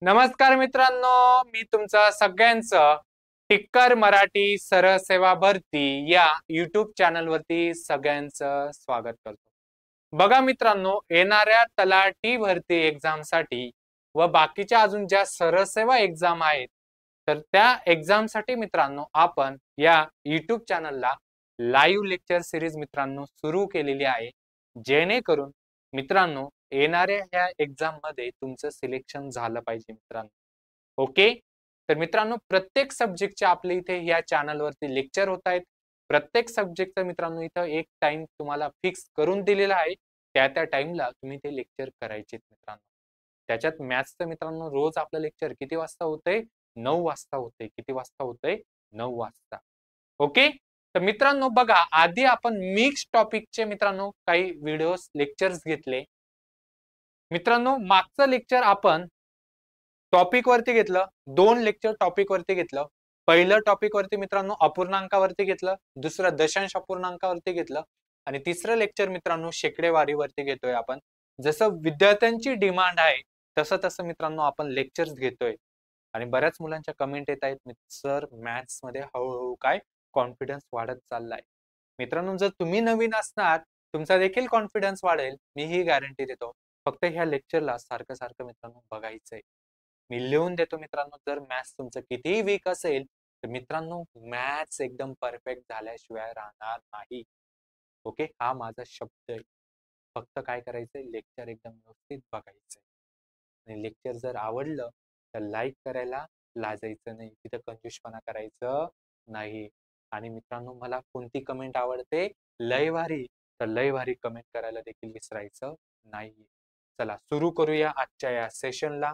नमस्कार मित्रांनो, मी तुमचं सगळ्यांचं टिक्कर मराठी सरळ सेवा भरती या युट्यूब चॅनलवरती सगळ्यांचं स्वागत करतो. बघा मित्रांनो, येणाऱ्या तलाठी भरती एक्झामसाठी व बाकीच्या अजून ज्या सरळ सेवा एक्झाम आहेत, तर त्या एक्झामसाठी मित्रांनो आपण या युट्यूब चॅनलला लाईव्ह लेक्चर सिरीज मित्रांनो सुरू केलेली आहे. जेणेकरून मित्रांनो येणाऱ्या ह्या एक्झाम मध्ये तुमचं सिलेक्शन झालं पाहिजे मित्रांनो. ओके, तर मित्रांनो प्रत्येक सब्जेक्टचे आपले इथे या चॅनलवरती लेक्चर होत आहेत. प्रत्येक सब्जेक्टचा मित्रांनो इथं एक टाइम तुम्हाला फिक्स करून दिलेला आहे. त्या टाइमला तुम्ही ते लेक्चर करायचे मित्रांनो. त्याच्यात मॅथ्सचं मित्रांनो रोज आपलं लेक्चर किती वाजता होतंय? 9 वाजता होतंय. किती वाजता होतंय? 9 वाजता. ओके, तर मित्रांनो बघा, आधी आपण मिक्स टॉपिकचे मित्रांनो काही व्हिडिओज लेक्चर्स घेतले. मित्रांनो मागचं लेक्चर आपण टॉपिक वरती घेतलं, 2 लेक्चर टॉपिक वरती घेतलं. पहिलं टॉपिक वरती मित्रांनो अपूर्णांकावरती घेतलं, दुसरं दशांश अपूर्णांकावरती घेतलं आणि तिसरं लेक्चर मित्रांनो शेकडेवारीवरती घेतोय आपण. जसं विद्यार्थ्यांची डिमांड आहे तसं तसं मित्रांनो आपण लेक्चर्स घेतोय. आणि बऱ्याच मुलांच्या कमेंट येत आहेत, सर मॅथ्स मध्ये हळूहळू काय कॉन्फिडन्स वाढत चाललाय. मित्रांनो जर तुम्ही नवीन असणार, तुमचा देखील कॉन्फिडन्स वाढेल, मी ही गॅरंटी देतो. फक्त ह्या लेक्चरला सारखं सारखं मित्रांनो बघायचंय. मी लिहून देतो मित्रांनो, जर मॅथ्स तुमचं कितीही वीक असेल तर मित्रांनो मॅथ्स एकदम परफेक्ट झाल्याशिवाय राहणार नाही. ओके, हा माझा शब्द आहे. फक्त काय करायचंय, लेक्चर एकदम व्यवस्थित बघायचंय आणि लेक्चर जर आवडलं तर लाईक करायला लाजायचं नाही, तिथं कंजूसपणा करायचं नाही. आणि मित्रांनो मला कोणती कमेंट आवडते? लय भारी, तर लय भारी कमेंट करायला देखील विसरायचं नाही. चला सुरू करूया आजच्या या सेशनला.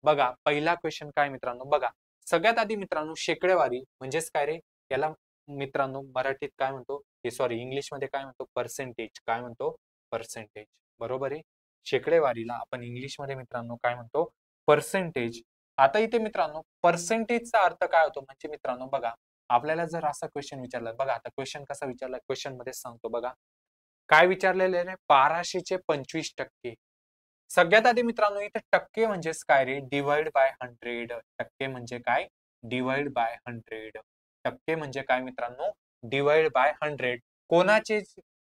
बघा पहिला क्वेश्चन काय मित्रांनो, बघा सगळ्यात आधी मित्रांनो शेकडेवारी म्हणजेच काय रे? याला मित्रांनो मराठीत काय म्हणतो, हे सॉरी इंग्लिश मध्ये काय म्हणतो? पर्सेंटेज. काय म्हणतो? पर्सेंटेज. बरोबर आहे. शेकडेवारीला आपण इंग्लिश मध्ये मित्रांनो काय म्हणतो? पर्सेंटेज. आता इथे मित्रांनो पर्सेंटेजचा अर्थ काय होतो? म्हणजे मित्रांनो बघा, आपल्याला जर असा क्वेश्चन विचारला, बघा आता क्वेश्चन कसा विचारला, क्वेश्चन मध्ये सांगतो बघा. काय विचारलेलं आहे? 1200चे 25%. सगळ्यात आधी मित्रांनो इथे टक्के म्हणजेच काय रे? Divide by 100. टक्के म्हणजे काय? Divide by 100. टक्के म्हणजे काय मित्रांनो? Divide by 100. कोणाचे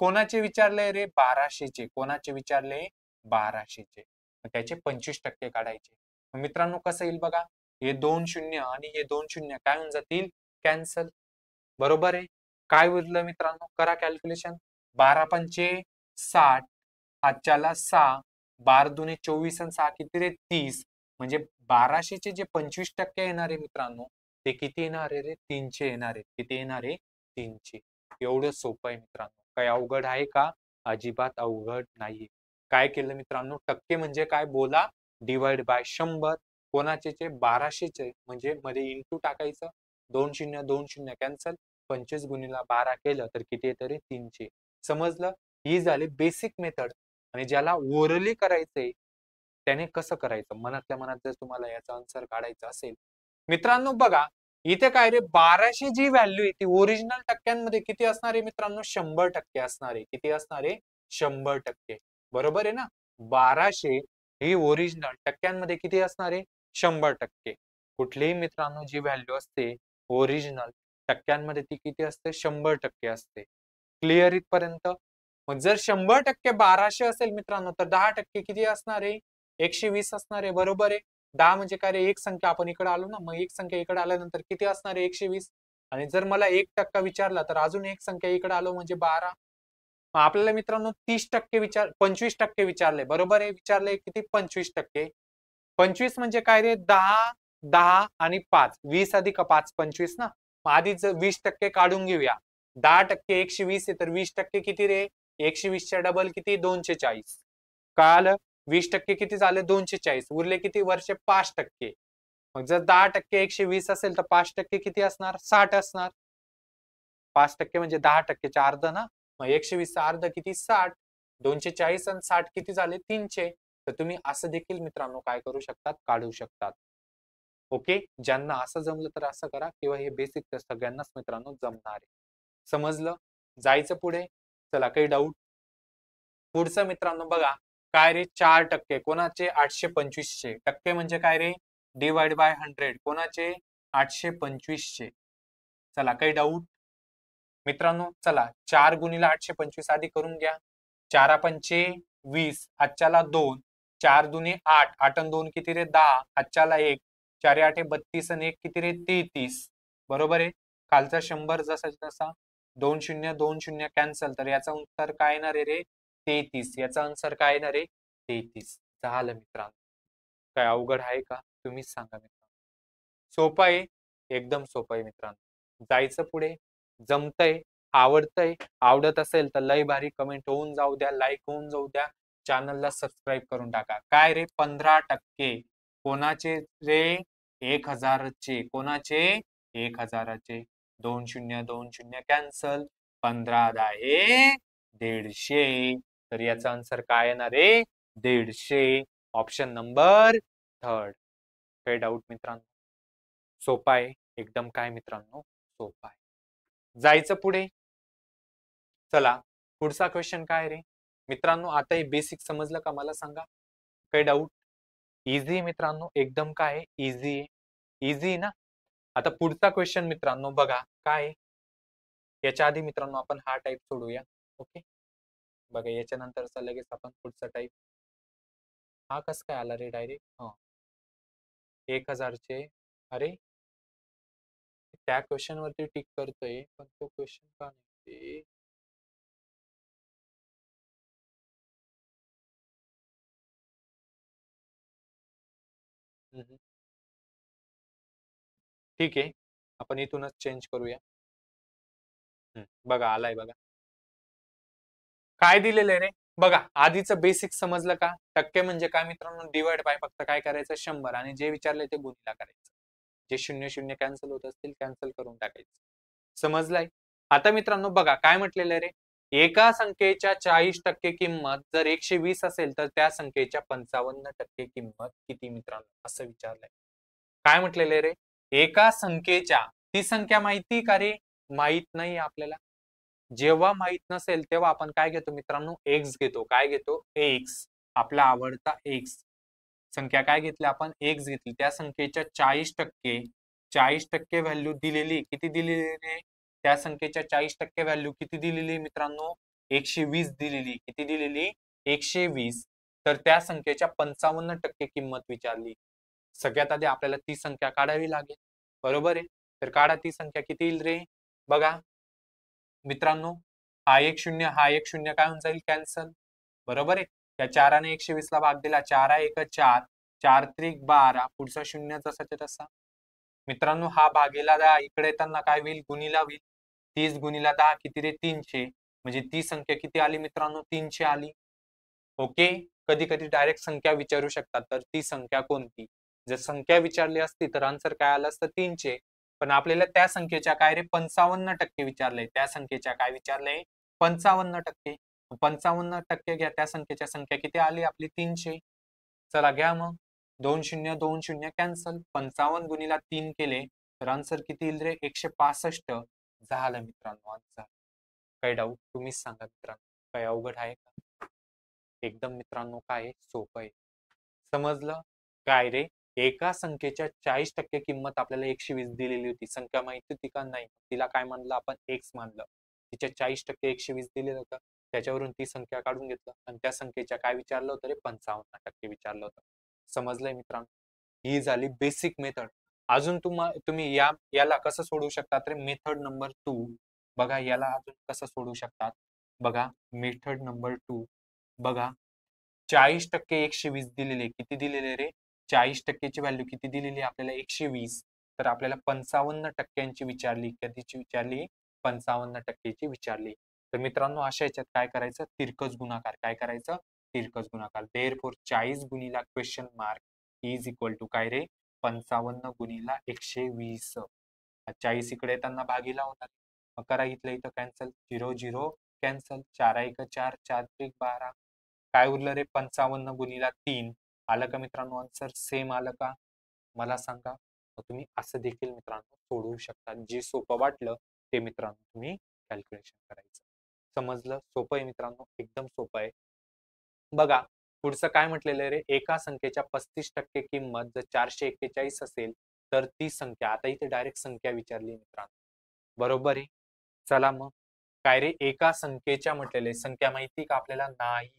कोणाचे विचारले रे? 1200चे. कोणाचे विचारले? 1200चे. त्याचे 25% काढायचे. मित्रांनो कसं येईल बघा, हे 2 शून्य आणि हे 2 शून्य काय होऊन जातील? कॅन्सल. बरोबर आहे. काय उरलं मित्रांनो? करा कॅल्क्युलेशन. 12 पंचे 60, हातच्याला 6, 12 दुने 24 आणि 6 किती रे? 30. म्हणजे 1200चे जे 25% येणार आहे मित्रांनो, ते किती येणार आहे रे? 300 येणार आहे. किती येणार आहे? 300. एवढं सोपं आहे मित्रांनो. काही अवघड आहे का? अजिबात अवघड नाहीये. काय केलं मित्रांनो? टक्के म्हणजे काय? बोला. Divide by 100. कोणाचे? 1200चे म्हणजे मध्ये इंटू टाकायचं. 2 शून्य 2 शून्य कॅन्सल. 25 गुणिले 12 केलं तर किती येतं रे? 300. समजलं? ही झाली बेसिक मेथड. आणि ज्याला ओरली करायचंय त्याने कसं करायचं? मनातल्या मनात जर तुम्हाला याचा आन्सर काढायचा असेल मित्रांनो, बघा इथे काय रे? 1200 जी व्हॅल्यू आहे ती ओरिजिनल टक्क्यांमध्ये किती असणार आहे मित्रांनो? 100% असणार आहे. किती असणार आहे? 100%. बरोबर आहे ना? 1200 ही ओरिजिनल टक्क्यांमध्ये किती असणार आहे? 100%. कुठलीही मित्रांनो जी व्हॅल्यू असते ओरिजिनल टक्क्यांमध्ये ती किती असते? 100% असते. क्लिअर इथपर्यंत? मग जर 100% 1200 असेल मित्रांनो तर 10% किती असणार आहे? 120 असणार आहे. बरोबर आहे. 10 म्हणजे काय रे? एक संख्या आपण इकडे आलो ना, मग एक संख्या इकडे आल्यानंतर किती असणार आहे? 120. आणि जर मला 1% विचारला तर अजून एक संख्या इकडे आलो म्हणजे 12. मग आपल्याला मित्रांनो 30% 25% विचारले. बरोबर आहे. विचारले किती? 25%. 25 म्हणजे काय रे? 10, 10 आणि 5. 20 अधिक 5 25 ना. मग आधी जर 20% काढून घेऊया. 10% 120 आहे तर 20% किती रे? 120 च्या डबल किती? 240. कळालं? 20% किती झाले? 240. उरले किती? वर्षे 5%. मग जर 10% 120 असेल तर 5% किती असणार? 60 असणार. 5% म्हणजे 10%च्या अर्ध ना. मग 120 चा अर्ध किती? 60. 240 आणि 60 किती झाले? 300. तर तुम्ही असं देखील मित्रांनो काय करू शकतात? काढू शकतात. ओके, ज्यांना असं जमलं तर असं करा, किंवा हे बेसिक तर सगळ्यांनाच मित्रांनो जमणार आहे. समजलं? जायचं पुढे. चला काही डाऊट? पुढचं मित्रांनो बघा, काय रे? 4%. कोणाचे? 825 चे. टक्के म्हणजे काय रे? डिवाइड बाय 100 कोणाचे 825चे. चला काही डाऊट मित्रांनो? चला 4 गुणिले 825 आधी करून घ्या. 4 पंचे 20, आजच्याला 2, 4 दुने 8, 8 आणि 2 किती रे 10, आजच्याला 1, 4 8 32 आणि 1 किती रे 33. बरोबर आहे. खालचा 100 जसा तसा 2 0 2 0 कॅन्सल. तर याचा उत्तर काय येणार आहे रे 33. याचा आन्सर काय येणार आहे 33. झालं मित्रांनो. काय अवघड आहे का? तुम्हीच सांगा मित्रांनो. सोपं आहे, एकदम सोपं आहे मित्रांनो. जायचं पुढे. जमतंय, आवडतंय, आवडत असेल तर लय भारी कमेंट होऊन जाऊ द्या, लाईक होऊन जाऊ द्या, चॅनलला सबस्क्राईब करून टाका. काय रे 15% कोणाचे रे 1000चे. कोणाचे 1000चे. 2 0 2 0 कॅन्सल. 15 10 150. तर याचा आन्सर काय येणार आहे 150. Option number 3. काही डाऊट मित्रांनो? सोपा आहे एकदम. काय मित्रांनो? सोपा आहे. जायचं पुढे. चला पुढचा क्वेश्चन काय रे मित्रांनो? आता हे बेसिक समजलं का मला सांगा? काही डाऊट? इझी मित्रांनो एकदम. काय इझी आहे? इझी ना? आता पुढचा क्वेश्चन मित्रांनो बघा काय आहे? याच्या आधी मित्रांनो आपण हा टाईप सोडूया. ओके बघा याच्या नंतरचा लगेच आपण पुढचा टाईप. हा कस काय आला रे डायरेक्ट? 1000चे. अरे त्या क्वेश्चन वरती टिक करतोय पण तो क्वेश्चन का नाही? ठीक आहे आपण इथूनच चेंज करूया. बघा आलाय बघा. काय दिलेलं आहे रे बघा. आधीचं बेसिक समजलं का? टक्के म्हणजे काय मित्रांनो? Divide by. फक्त काय करायचं 100 आणि जे विचारले ते गुणिला करायचं. जे 0 0 कॅन्सल होत असतील कॅन्सल करून टाकायचं. समजलंय? आता मित्रांनो बघा काय म्हटलेलं आहे रे. एका संख्येच्या 40% किंमत जर 120 असेल तर त्या संख्येच्या 55% किंमत किती मित्रांनो? असं विचारलंय. काय म्हटलेलं आहे रे? एका संख्येच्या. ती संख्या माहिती का रे? माहित नाही आपल्याला. जेव्हा माहित नसेल तेव्हा आपण काय घेतो मित्रांनो? एक्स घेतो. काय घेतो? एक्स. आपला आवडता एक्स. संख्या काय घेतली आपण? एक्स घेतली. त्या संख्येच्या 40% व्हॅल्यू दिलेली. किती दिलेली? त्या संख्येच्या 40% व्हॅल्यू किती दिलेली मित्रांनो? 120 दिलेली. किती दिलेली? 120. तर त्या संख्येच्या 55% किंमत विचारली. सगळ्यात आधी आपल्याला ती संख्या काढावी लागेल. बरोबर आहे. तर काढा ती संख्या. किती येईल रे? बघा मित्रांनो हा 1 0 हा 1 0 काय होऊन जाईल? कॅन्सल. बरोबर आहे. त्या 4 ने 120 ला भाग दिला. 4 1 4, 4 त्रिक 12. पुढचा 0 जसाच्या तसा. मित्रांनो हा भागीला 10 इकडे येताना काय होईल? गुणिला होईल. 30 गुणिला 10 किती रे? 300. म्हणजे ती संख्या किती आली मित्रांनो? 300 आली. ओके. कधी कधी डायरेक्ट संख्या विचारू शकतात. तर ती संख्या कोणती? जर संख्या विचारली असती तर आन्सर काय आलं असतं? 300. पण आपल्याला त्या संख्येच्या काय रे 55% विचारलंय. त्या संख्येच्या काय विचारलंय? 55%. 55% घ्या. त्या संख्येच्या संख्या किती आली आपली? 300. चला घ्या मग. 2 0 2 0 कॅन्सल. 55 गुणिला 3 केले तर आन्सर किती येईल रे? 165. झालं मित्रांनो आन्सर. काही डाऊट? तुम्हीच सांगा मित्रांनो. काही अवघड आहे का? एकदम मित्रांनो काय सोपं आहे. समजलं? काय रे? एका संख्येच्या 40% किंमत आपल्याला 120 दिलेली होती. संख्या माहिती होती का? नाही. तिला काय मानलं आपण? एक्स मानलं. तिच्या 40% 120 दिलेलं होतं. त्याच्यावरून ती संख्या काढून घेतलं आणि त्या संख्येच्या काय विचारलं होतं रे? 55% विचारलं होतं. समजलंय मित्रांनो? ही झाली बेसिक मेथड. अजून तुम्ही याला कसं सोडवू शकतात रे? Method number 2. बघा याला अजून कसं सोडवू शकतात? बघा मेथड नंबर 2. बघा 40% 120 दिलेले. किती दिलेले रे? 40% ची व्हॅल्यू किती दिलेली आपल्याला? 120. तर आपल्याला 55% विचारली. कधीची विचारली? 55% विचारली. तर मित्रांनो अशा याच्यात काय करायचं? तिरकस गुणाकार. काय करायचं? तिरकस गुणाकार. देअरफॉर 40 गुणिला question mark is equal to काय रे? 55 गुणिला 120. 40 इकडे येताना भागीला होणार. मग करा इथलं इथं कॅन्सल. 0 0 कॅन्सल. 4 1 4, 4 3 12. काय उरलं रे? 55 गुणिला 3. आलं का मित्रांनो आन्सर? सेम आलं का? मला सांगा. तुम्ही असं देखील मित्रांनो सोडवू शकता. जे सोपं वाटलं ते मित्रांनो तुम्ही कॅल्क्युलेशन करायचं. समजलं? सोपं आहे मित्रांनो. एकदम सोपं आहे. बघा पुढचं काय म्हटलेलं आहे रे, एका संख्येच्या 35% किंमत जर 441 असेल तर ती संख्या, आता इथे डायरेक्ट संख्या विचारली मित्रांनो, बरोबर आहे. चला मग काय रे, एका संख्येच्या म्हटलेले संख्या माहिती का आपल्याला, नाही.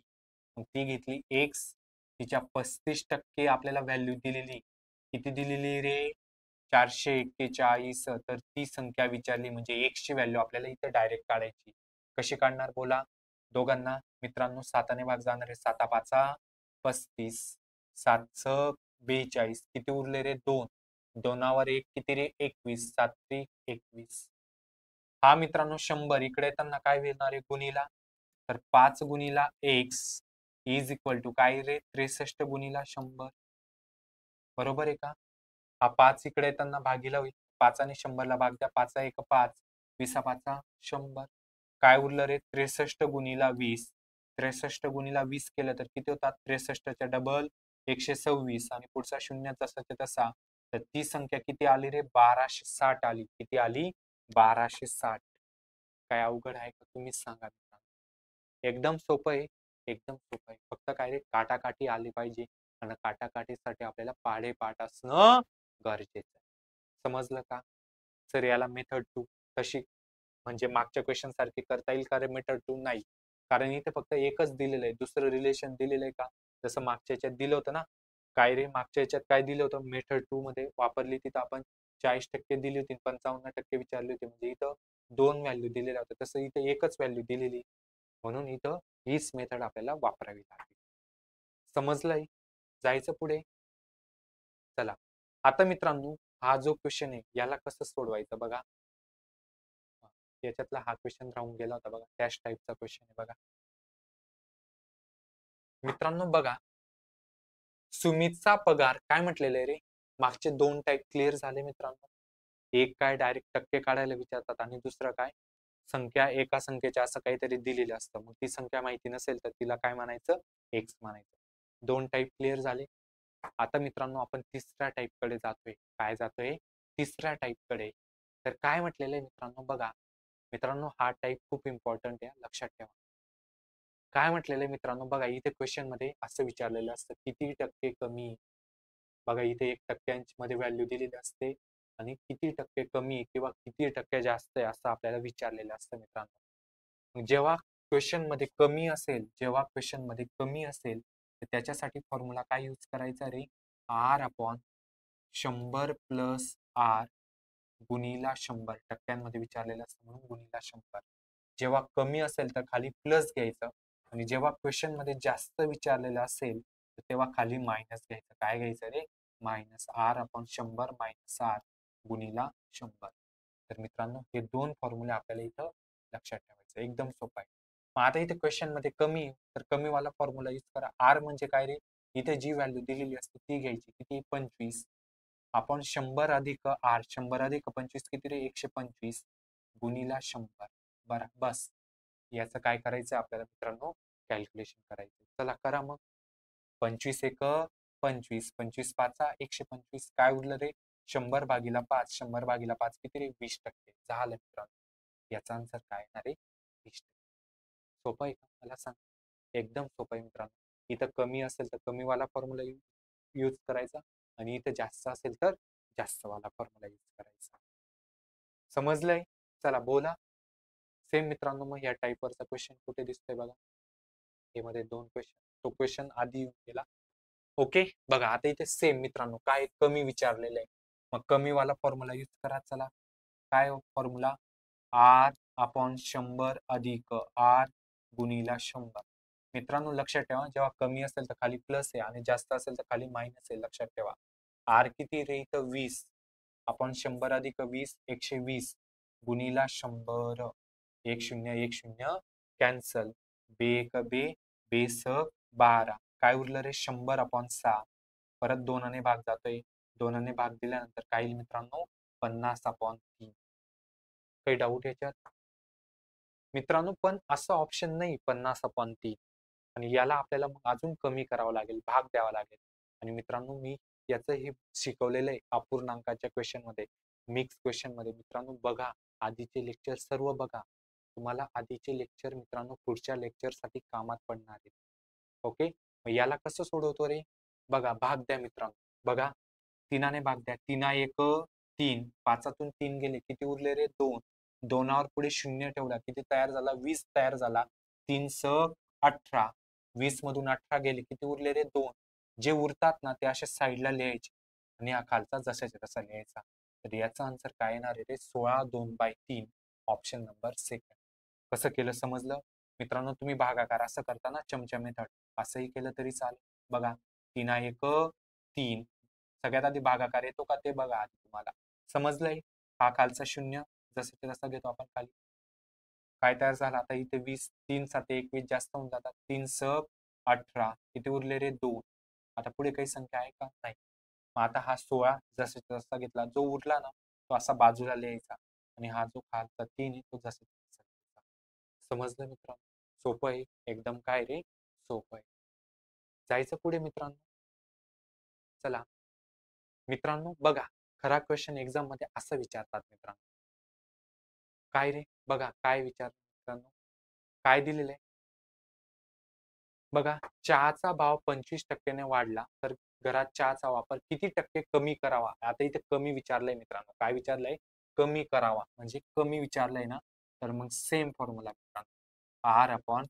मग ती घेतली एक्स, तिच्या 35% आपल्याला व्हॅल्यू दिलेली, किती दिलेली रे, 441, तर ती संख्या विचारली म्हणजे एक्स ची व्हॅल्यू आपल्याला इथे डायरेक्ट काढायची. कशी काढणार बोला, दोघांना मित्रांनो 7ने भाग जाणार आहे, 7 5 35, 7 42, किती उरले रे, 2, 2वर 1 किती रे, 21, 7 3 21. हा मित्रांनो 100 इकडे येताना काय येणार आहे गुणीला, तर 5 गुणीला एक्स इज इक्वल टू काय रे, 63 गुणीला 100, बरोबर आहे का. हा 5 इकडे येताना भागीला होईल, 5 आणि 100ला भाग द्या, 5 1 5, 20 5 100, काय उरलं रे, 63 गुणीला 20, 63 गुणीला 20 केलं तर किती होतात, 63च्या डबल 126 आणि पुढचा शून्य तसाच्या तसा, तर ती संख्या किती आली रे, 1260 आली. किती आली, 1260. काय अवघड आहे का, तुम्हीच सांगा. एकदम सोपं आहे, एकदम सोपं आहे. फक्त काय रे, काटाकाटी आली पाहिजे आणि काटाकाटीसाठी आपल्याला पाढेपाठ असणं गरजेचं आहे. समजलं का. सर याला मेथड 2 तशी म्हणजे मागच्या क्वेश्चन सारखी करता येईल का रे मेथड 2, नाही. कारण इथे फक्त एकच दिलेलं आहे, दुसरं रिलेशन दिलेलं आहे का, जसं मागच्या याच्यात दिलं होतं ना, काय रे मागच्या याच्यात काय दिलं होतं, मेथड 2 मध्ये वापरली तिथं आपण 40% दिली होती, 55% विचारली होती, म्हणजे इथं 2 व्हॅल्यू दिलेल्या होत्या, तसं इथं एकच व्हॅल्यू दिलेली, म्हणून इथं हीच मेथड आपल्याला वापरावी लागेल. समजलंय, जायचं पुढे. चला आता मित्रांनो, हा जो क्वेश्चन आहे याला कसं सोडवायचं बघा. याच्यातला हा क्वेश्चन राहून गेला होता बघा, त्याच टाईपचा क्वेश्चन आहे बघा मित्रांनो. बघा, सुमितचा पगार काय म्हटलेलं आहे रे, मागचे 2 टाईप क्लिअर झाले मित्रांनो. एक काय डायरेक्ट टक्के काढायला विचारतात आणि दुसरं काय संख्या, एका संख्येच्या असं काहीतरी दिलेलं असतं, मग ती संख्या माहिती नसेल तर तिला काय म्हणायचं, एक्स म्हणायचं. 2 टाईप क्लिअर झाले. आता मित्रांनो आपण तिसऱ्या टाईप कडे जातोय. काय जातोय, तिसऱ्या टाईप कडे. तर काय म्हटलेलं आहे मित्रांनो, बघा मित्रांनो हा टाईप खूप इम्पॉर्टंट आहे, लक्षात ठेवा. काय म्हटलेलं आहे मित्रांनो, बघा इथे क्वेश्चन मध्ये असं विचारलेलं असतं, किती टक्के कमी. बघा इथे 1% मध्ये व्हॅल्यू दिलेली असते आणि किती टक्के कमी किंवा किती टक्के जास्त आहे असं आपल्याला विचारलेलं असतं मित्रांनो. जेव्हा क्वेश्चन मध्ये कमी असेल, जेव्हा क्वेश्चन मध्ये कमी असेल तर त्याच्यासाठी फॉर्म्युला काय यूज करायचा रे, आर अपॉन 100 प्लस आर गुणीला 100, टक्क्यांमध्ये विचारलेलं असतं म्हणून गुणीला 100. जेव्हा कमी असेल तर खाली प्लस घ्यायचं आणि जेव्हा क्वेश्चन मध्ये जास्त विचारलेलं असेल तर तेव्हा खाली मायनस घ्यायचं. काय घ्यायचं रे, minus R upon 100 minus R गुणीला 100. तर मित्रांनो हे 2 फॉर्म्युले आपल्याला इथं लक्षात ठेवायचं, एकदम सोपं आहे. मग आता इथे क्वेश्चन मध्ये कमी तर कमीवाला फॉर्म्युला यूज करा. आर म्हणजे काय रे, इथे जी व्हॅल्यू दिलेली असते ती घ्यायची, किती 25 आपण 100 अधिक आर, 100 अधिक 25 किती रे, 125 गुणीला 100. बरं बस, याचं काय करायचं आपल्याला मित्रांनो, कॅल्क्युलेशन करायचं. चला करा मग. 25 एक 25, 25 पाचा 125, काय उरलं रे, 100 भागीला 5, 100 भागीला 5 किती रे, 20%. झालं मित्रांनो, याचा आन्सर काय येणार आहे, 20%. सोपं आहे का, मला सांग. एकदम सोपं आहे मित्रांनो. इथं कमी असेल तर कमीवाला फॉर्म्युला यूज करायचा आणि इथं जास्त असेल तर जास्तवाला फॉर्म्युला यूज करायचा. समजलंय. चला बोला. सेम मित्रांनो मग या टाईपवरचा क्वेश्चन कुठे दिसतोय बघा, हे मध्ये 2 क्वेश्चन, तो क्वेश्चन आधी येऊन गेला. ओके, बघा आता इथे सेम मित्रांनो काय कमी विचारलेलं आहे, मग कमीवाला फॉर्म्युला यूज करा. चला काय फॉर्म्युला, आर अपॉन 100 अधिक आर गुणीला 100. मित्रांनो लक्षात ठेवा, जेव्हा कमी असेल तर खाली प्लस आहे आणि जास्त असेल तर खाली मायनस आहे, लक्षात ठेवा. आर किती रे, इथं 20 आपण 100 अधिक 20 120 गुणीला 100. 1 0 कॅन्सल, बे एक बे, बेस 12, काय उरलं रे, 100 अपॉन 6. परत 2 ने भाग जातोय, 2 ने भाग दिल्यानंतर काय येईल मित्रांनो, 50 अपॉन 3. काही डाऊट याच्यात मित्रांनो, पण असं ऑप्शन नाही 50 अपॉन 3 आणि याला आपल्याला मग अजून कमी करावं लागेल, भाग द्यावा लागेल. आणि मित्रांनो मी याचं हे शिकवलेलं आहे अपूर्णांकाच्या क्वेश्चन मध्ये, मिक्स क्वेश्चन मध्ये. मित्रांनो बघा, आधीचे लेक्चर सर्व बघा, तुम्हाला आधीचे लेक्चर मित्रांनो पुढच्या लेक्चर साठी कामात पडणार आहेत. ओके, मग याला कसं सोडवतो रे? बघा भाग द्या मित्रांनो. बघा 3ने भाग द्या. 3 3, 5तून 3 गेले किती उरले रे? 2. 2वर पुढे 0 ठेवला किती तयार झाला? 20 तयार झाला. 3 स 18. 20 मधून 18 गेले किती उरले रे? 2. जे उरतात ना ते अशा साईडला लिहायचे आणि हा खालचा जसाच्या तसा लिहायचा. तर याचा आन्सर काय येणार आहे रे? 16 2/3 ऑप्शन नंबर सेकंड. कसं केलं समजलं? मित्रांनो तुम्ही भागाकार असं करताना चमचा मेथड असंही केलं तरी चालेल. बघा 3 3. सगळ्यात आधी भागाकार येतो का ते बघा आधी तुम्हाला. समजलंय? हा खालचा 0 जसं तसा घेतो आपण खाली. काय तयार झालं आता इथे 20. 3 7 21 जास्त होऊन जातात. 3 स 18 किती उरले रे? 2. आता पुढे काही संख्या आहे का? नाही. मग आता हा 16 जसा तसा घेतला. जो उरला ना तो असा बाजूला लिहायचा आणि हा जो खालचा 3 आहे तो जसा तसा घ्यायचा. समजलं मित्रांनो? सोपं आहे एकदम. काय रे? सोपं आहे. जायचं पुढे मित्रांनो. चला मित्रांनो बघा, खरा क्वेश्चन एक्झाम मध्ये असं विचारतात मित्रांनो. काय रे? बघा काय मित्रांनो काय दिलेलं आहे? बघा चहाचा भाव 25% ने वाढला तर घरात चहाचा वापर किती टक्के कमी करावा? आता इथे कमी विचारलंय मित्रांनो. काय विचारलंय? कमी करावा. म्हणजे कमी विचारलंय ना तर मग सेम फॉर्म्युला मित्रांनो. आर अपॉन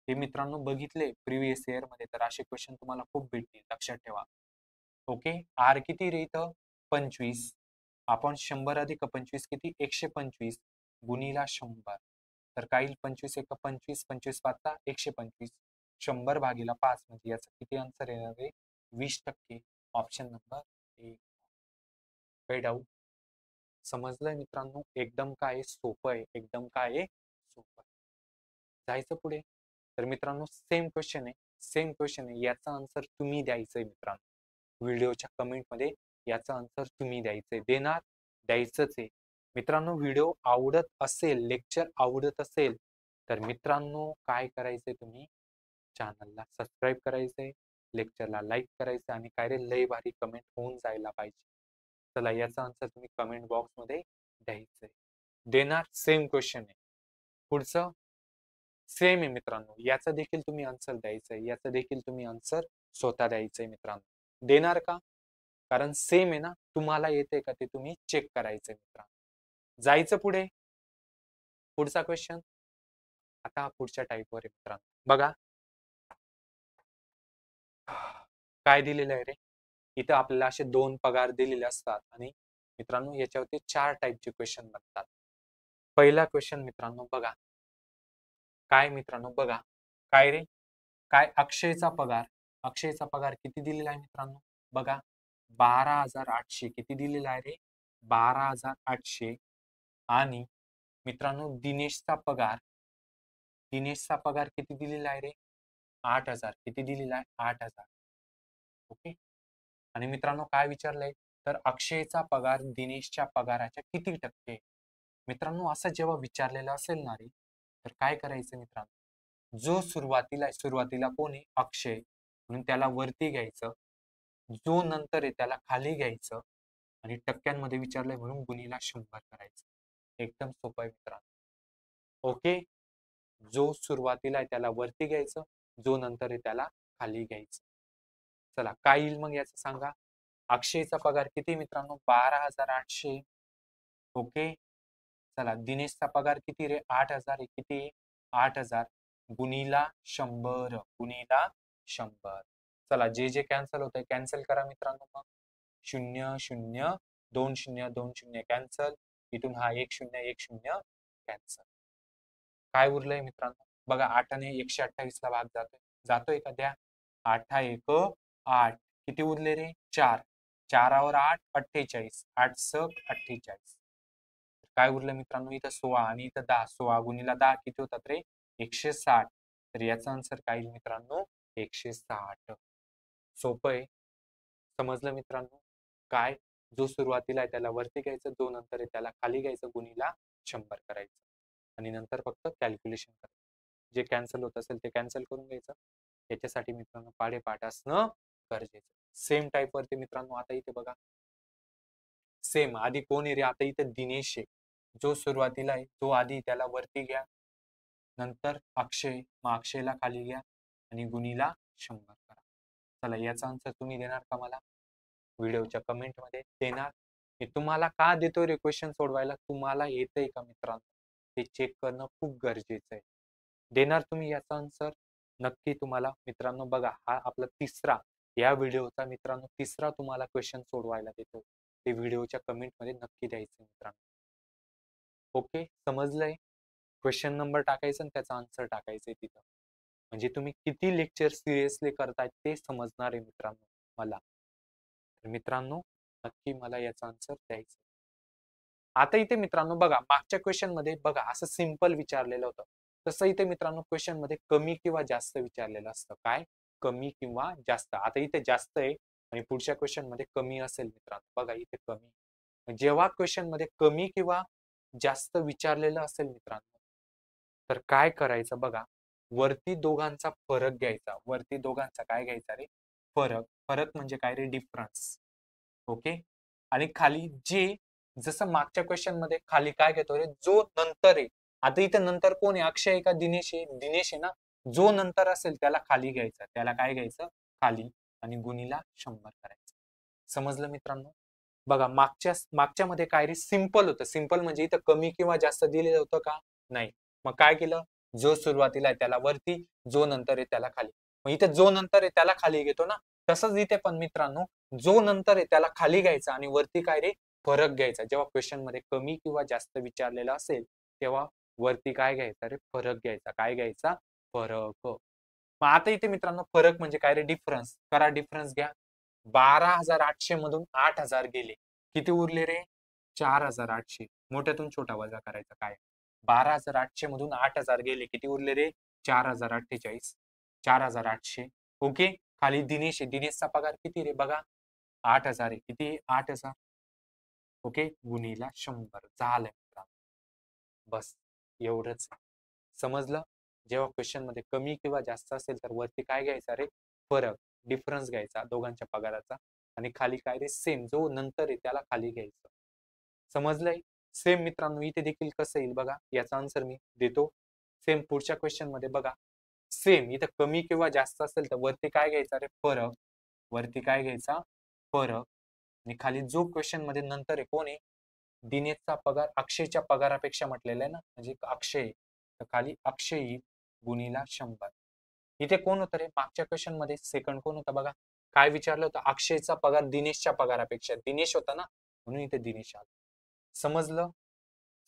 हे मित्रांनो बघितले प्रिव्हियस इयर मध्ये तर असे क्वेश्चन तुम्हाला खूप भेटतील. लक्षात ठेवा. ओके. आर किती रे इथं? 25. आपण 100 अधिक 25 किती? 125 गुणीला 100. तर काय येईल? 25 एक 25, 25 पाचा 125. 100 भागीला 5 म्हणजे याचा किती आन्सर येणार आहे? 20%. Option number 1. काही डाऊट? समजलंय मित्रांनो? एकदम काय सोपं आहे. एकदम काय सोपं आहे. जायचं पुढे. तर मित्रांनो सेम क्वेश्चन आहे. सेम क्वेश्चन आहे. याचा आन्सर तुम्ही द्यायचंय मित्रांनो. व्हिडिओच्या कमेंटमध्ये याचा आन्सर तुम्ही द्यायचंय. देणार? द्यायचंच आहे. मित्रांनो व्हिडिओ आवडत असेल, लेक्चर आवडत असेल तर मित्रांनो काय करायचंय तुम्ही? चॅनलला सबस्क्राईब करायचंय, लेक्चरला लाईक करायचं आणि काय रे लय भारी कमेंट होऊन जायला पाहिजे. चला याचा आन्सर तुम्ही कमेंट बॉक्समध्ये द्यायचंय. देणार? सेम क्वेश्चन आहे. पुढचं सेम आहे मित्रांनो. याचा देखील तुम्ही आन्सर द्यायचंय. याचा देखील तुम्ही आन्सर स्वतः द्यायचंय मित्रांनो. देणार का? कारण सेम आहे ना. तुम्हाला येते का ते तुम्ही चेक करायचंय मित्रांनो. जायचं पुढे. पुढचा क्वेश्चन. आता पुढच्या टाईपवर आहे मित्रांनो. बघा काय दिलेलं आहे रे? इथं आपल्याला असे 2 पगार दिलेले असतात आणि मित्रांनो याच्यावरती 4 टाईपचे क्वेश्चन बनतात. पहिला क्वेश्चन मित्रांनो बघा. काय मित्रांनो बघा. काय रे? काय अक्षयचा पगार. अक्षयचा पगार किती दिलेला आहे मित्रांनो? बघा 12,800 किती दिलेला आहे रे? 12,800 आणि मित्रांनो दिनेशचा पगार किती दिलेला आहे रे? 8,000 किती दिलेला आहे? 8,000. ओके. आणि मित्रांनो काय विचारलंय? तर अक्षयचा पगार दिनेशच्या पगाराच्या किती टक्के? मित्रांनो असं जेव्हा विचारलेलं असेल ना रे तर काय करायचं मित्रांनो? जो सुरुवातीला कोण आहे? अक्षय म्हणून त्याला वरती घ्यायचं. जो नंतर आहे त्याला खाली घ्यायचं आणि टक्क्यांमध्ये विचारलंय म्हणून गुणीला 100 करायचं. एकदम सोपं आहे मित्रांनो. ओके. जो सुरुवातीला आहे त्याला वरती घ्यायचं, जो नंतर आहे त्याला खाली घ्यायचं. चला काय येईल मग याचं सांगा? अक्षयचा पगार किती मित्रांनो? 12,800. ओके. चला दिनेशचा पगार किती रे? 8,000 आहे. किती? 8,000 गुणीला 100 गुणीला 100. चला जे कॅन्सल होतंय कॅन्सल करा मित्रांनो. मग 0 0 2 0 2 0 कॅन्सल. इथून हा 1 0 1 0 कॅन्सल. काय उरलंय मित्रांनो? बघा 8ने 128 ला भाग जातोय. जातोय का? द्या. 8 1 8 किती उरले रे? 4. 4वर 8 48. 8 स 48. काय उरलं मित्रांनो? इथं 16 आणि इथं 10. 16 गुणीला 10 किती होतात रे? 160. तर याचा आन्सर काय येईल मित्रांनो? 160. सोपं आहे. समजलं मित्रांनो? काय? जो सुरुवातीला आहे त्याला वरती घ्यायचं, जो नंतर आहे त्याला खाली घ्यायचं, गुणीला 100 करायचं आणि नंतर फक्त कॅल्क्युलेशन करायचं. जे कॅन्सल होत असेल ते कॅन्सल करून घ्यायचं. याच्यासाठी मित्रांनो पाढेपाठ असणं गरजेचं. सेम टाईप वरती मित्रांनो आता इथे बघा. सेम आधी कोण आहे रे? आता इथे दिनेश आहे. जो सुरुवातीला आहे तो आधी त्याला वरती घ्या. नंतर अक्षय, मग अक्षयला खाली घ्या आणि गुणीला 100. चला याचा आन्सर तुम्ही देणार का मला व्हिडिओच्या कमेंट मध्ये देणार? मी तुम्हाला का देतोय रे क्वेश्चन सोडवायला, तुम्हाला येतंय का मित्रांनो ते चेक करणं खूप गरजेचं आहे. देणार तुम्ही याचा आन्सर? नक्की तुम्हाला मित्रांनो बघा, हा आपला तिसरा या व्हिडिओचा मित्रांनो तिसरा तुम्हाला क्वेश्चन सोडवायला देतो. ते व्हिडिओच्या कमेंट मध्ये नक्की द्यायचं मित्रांनो. ओके, समजलंय? क्वेश्चन नंबर टाकायचा आणि त्याचा आन्सर टाकायचंय तिथं. म्हणजे तुम्ही किती लेक्चर सिरियसली करताय ते समजणार आहे मित्रांनो मला. तर मित्रांनो नक्की मला याचा आन्सर द्यायचा. आता इथे मित्रांनो बघा, मागच्या क्वेश्चन मध्ये बघा असं सिंपल विचारलेलं होतं. तसं इथे मित्रांनो क्वेश्चन मध्ये कमी किंवा जास्त विचारलेलं असतं. काय? कमी किंवा जास्त. आता इथे जास्त आहे आणि पुढच्या क्वेश्चन मध्ये कमी असेल मित्रांनो. बघा इथे कमी. जेव्हा क्वेश्चन मध्ये कमी किंवा जास्त विचारलेलं असेल मित्रांनो, तर काय करायचं बघा, वरती दोघांचा फरक घ्यायचा. वरती दोघांचा काय घ्यायचा रे? फरक. फरक म्हणजे काय रे? डिफरन्स. ओके. आणि खाली जे, जसं मागच्या क्वेश्चन मध्ये खाली काय घेतो रे? जो नंतर आहे. आता इथे नंतर कोण आहे? अक्षय आहे का दिनेश आहे? दिनेश आहे ना. जो नंतर असेल त्याला खाली घ्यायचं. त्याला काय घ्यायचं? खाली. आणि गुणीला 100 करायचं. समजलं मित्रांनो? बघा मागच्या मागच्या मध्ये काय रे? सिंपल होतं. सिंपल म्हणजे इथं कमी किंवा जास्त दिलेलं होतं का? नाही. मग काय केलं? जो सुरुवातीला आहे त्याला वरती, जो नंतर आहे त्याला खाली. मग इथे जो नंतर आहे त्याला खाली घेतो ना. तसंच इथे पण मित्रांनो, जो नंतर आहे त्याला खाली घ्यायचा आणि वरती काय रे? फरक घ्यायचा. जेव्हा क्वेश्चन मध्ये कमी किंवा जास्त विचारलेला असेल तेव्हा वरती काय घ्यायचा रे? फरक घ्यायचा. काय घ्यायचा? फरक. मग आता इथे मित्रांनो फरक म्हणजे काय रे? डिफरन्स. करा, डिफरन्स घ्या. 12,800 मधून 8,000 गेले. किती उरले रे? 4,800. मोठ्यातून छोटा वजा करायचा. काय? 12,800 मधून 8,000 गेले. किती उरले रे? 4,048. 4,800. ओके. खाली दिनेश आहे. दिनेशचा पगार किती रे? बघा 8,000 आहे. किती? 8,000. ओके. गुणीला 100 झालं मित्रांनो. बस एवढंच. समजलं? जेव्हा क्वेश्चन मध्ये कमी किंवा जास्त असेल तर वरती काय घ्यायचा रे? फरक, डिफरन्स घ्यायचा दोघांच्या पगाराचा. आणि खाली काय रे? सेम. जो नंतर आहे त्याला खाली घ्यायचं. समजलंय? सेम मित्रांनो इथे देखील कसं येईल बघा, याचा आन्सर मी देतो. सेम पुढच्या क्वेश्चन मध्ये बघा, सेम इथं कमी किंवा जास्त असेल तर वरती काय घ्यायचा रे? फरक. वरती काय घ्यायचा? फरक. आणि खाली जो क्वेश्चन मध्ये नंतर आहे कोण आहे? दिनेशचा पगार अक्षयच्या पगारापेक्षा म्हटलेला आहे ना, म्हणजे अक्षय. तर खाली अक्षय येईल गुणीला 100. इथे कोण होतं रे? मागच्या क्वेश्चन मध्ये सेकंड कोण होता बघा? काय विचारलं होतं? अक्षयचा पगार दिनेशच्या पगारापेक्षा. दिनेश होता ना, म्हणून इथे दिनेश आला. समजलं?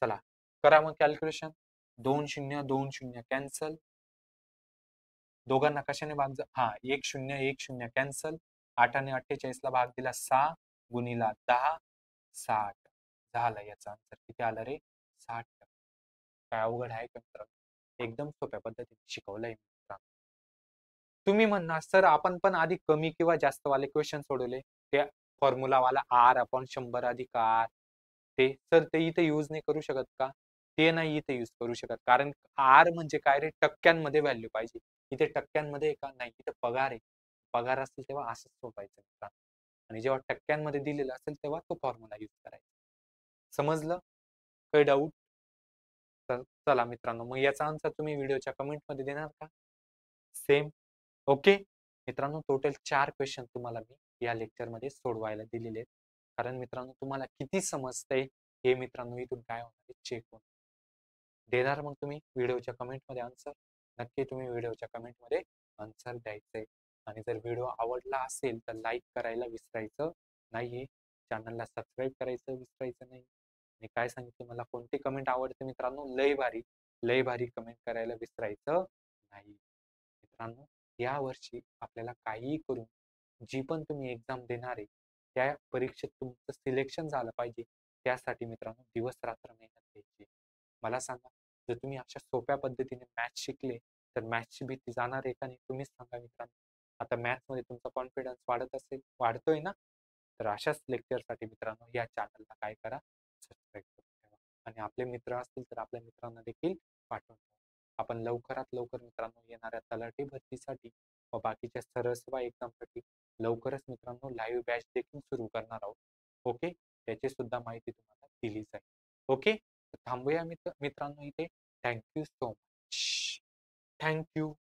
चला करा मग कॅल्क्युलेशन. 2 0 2 0 कॅन्सल. दोघांना कशाने भाग हा 1 0 1 0 कॅन्सल. 8 आणि 48 ला भाग दिला 6 गुणीला 10 60. झालं याचा आन्सर. किती आला रे? 60. काय अवघड आहे का मित्रांनो? एकदम सोप्या पद्धतीने शिकवलंय मित्रांनो. तुम्ही म्हणणार सर आपण पण आधी कमी किंवा जास्त वाले क्वेश्चन सोडवले, त्या फॉर्म्युला वाला आर अपॉन 100 अधिक आर, ते सर ते इथे यूज नाही करू शकत का? ते नाही इथे यूज करू शकत, कारण आर म्हणजे काय रे? टक्क्यांमध्ये व्हॅल्यू पाहिजे. इथे टक्क्यांमध्ये आहे का? नाही. इथे पगार आहे. पगार असेल तेव्हा असंच सोडवायचं मित्रांनो. आणि जेव्हा टक्क्यांमध्ये दिलेलं असेल तेव्हा तो फॉर्म्युला यूज करायचा. समजलं? काही डाऊट? तर चला मित्रांनो, मग याचा आन्सर तुम्ही व्हिडिओच्या कमेंट मध्ये देणार का? सेम. ओके. मित्रांनो टोटल 4 क्वेश्चन तुम्हाला मी या लेक्चर मध्ये सोडवायला दिलेले आहेत. कारण मित्रांनो तुम्हाला किती समजतंय हे मित्रांनो इथून काय होणार चेक होणार. देणार मग तुम्ही व्हिडिओच्या कमेंट मध्ये आन्सर? नक्की तुम्ही व्हिडिओच्या कमेंट मध्ये आन्सर द्यायचंय. आणि जर व्हिडिओ आवडला असेल तर लाईक करायला विसरायचं नाहीये. चॅनलला सबस्क्राईब करायचं विसरायचं नाही. आणि काय सांगितलं मला कोणती कमेंट आवडते मित्रांनो? लय भारी, लय भारी कमेंट करायला विसरायचं नाही. मित्रांनो या वर्षी आपल्याला काहीही करून जी पण तुम्ही एक्झाम देणार आहे त्या परीक्षेत तुमचं सिलेक्शन झालं पाहिजे. त्यासाठी मित्रांनो दिवस रात्र मेहनत घ्यायची. मला सांगा, जर तुम्ही अशा सोप्या पद्धतीने मॅथ्स शिकले तर मॅथ्सची भीती जाणार आहे का नाही? तुम्हीच सांगा मित्रांनो. आता मॅथ्स मध्ये तुमचा कॉन्फिडन्स वाढत असेल, वाढतोय ना? तर अशाच लेक्चरसाठी मित्रांनो या चॅनलला काय करा? सबस्क्राईब करून ठेवा. आणि आपले मित्र असतील तर आपल्या मित्रांना देखील पाठवून ठेवा. आपण लवकरात लवकर मित्रांनो येणाऱ्या तलाठी भरतीसाठी व बाकीच्या सरळ सेवा एक्झामसाठी लवकरच मित्रांनो लाईव्ह बॅच देखील सुरू करणार आहोत. ओके. त्याची सुद्धा माहिती तुम्हाला दिली जाईल. ओके. थांबूया मित्रांनो इथे. Thank you so much. थँक्यू.